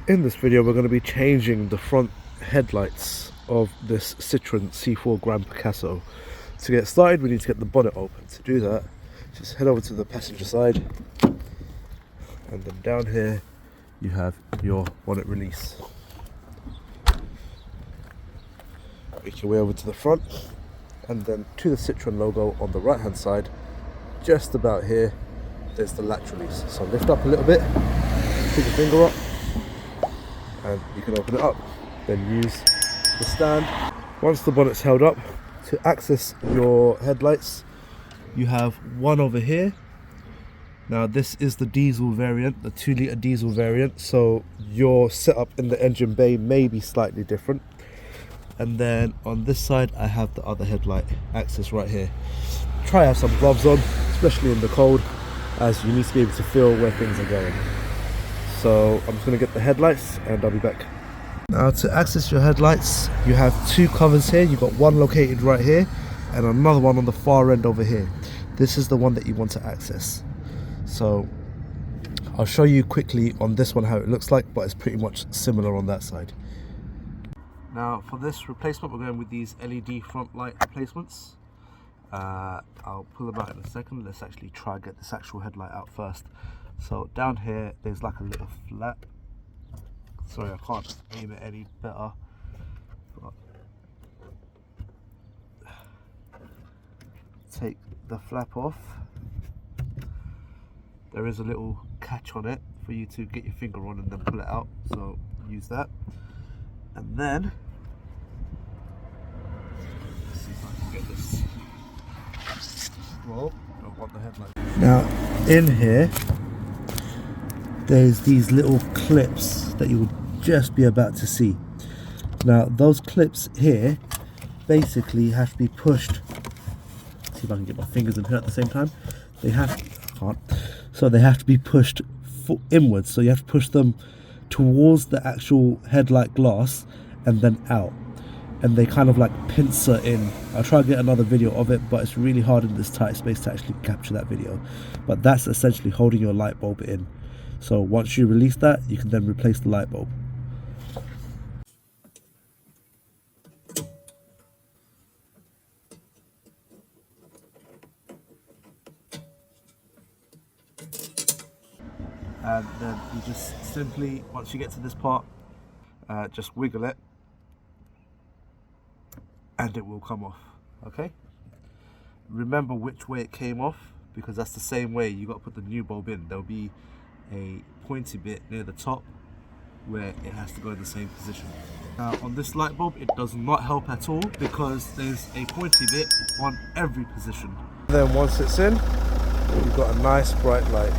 In this video we're going to be changing the front headlights of this Citroen C4 Grand Picasso. To get started we need to get the bonnet open. To do that, just head over to the passenger side, and then down here you have your bonnet release. Make your way over to the front and then to the Citroen logo on the right hand side. Just about here there's the latch release, so lift up a little bit, put your finger up and you can open it up. Then use the stand. Once the bonnet's held up, to access your headlights you have one over here. Now this is the diesel variant, the 2-litre diesel variant, so your setup in the engine bay may be slightly different. And then on this side I have the other headlight access right here. Try to have some gloves on, especially in the cold, as you need to be able to feel where things are going. So I'm just going to get the headlights and I'll be back. Now to access your headlights you have two covers here. You've got one located right here and another one on the far end over here. This is the one that you want to access. So I'll show you quickly on this one how it looks like, but it's pretty much similar on that side. Now for this replacement we're going with these LED front light replacements. I'll pull them out in a second. Let's actually try and get this actual headlight out first. So down here there's like a little flap. Sorry, I can't aim it any better. But take the flap off. There is a little catch on it for you to get your finger on and then pull it out, so use that. And then let's see if I can get this. Well, don't want the headlight. Now in here there's these little clips that you'll just be about to see. Now those clips here basically have to be pushed. Let's see if I can get my fingers in here at the same time. They have to be pushed inwards, so you have to push them towards the actual headlight glass and then out, and they kind of like pincer in. I'll try to get another video of it, but it's really hard in this tight space to actually capture that video. But that's essentially holding your light bulb in. So once you release that, you can then replace the light bulb. And then you just simply, once you get to this part, just wiggle it and it will come off. Okay, remember which way it came off, because that's the same way you got to put the new bulb in. There'll be a pointy bit near the top where it has to go in the same position. Now on this light bulb it does not help at all, because there's a pointy bit on every position. Then once it's in, you've got a nice bright light.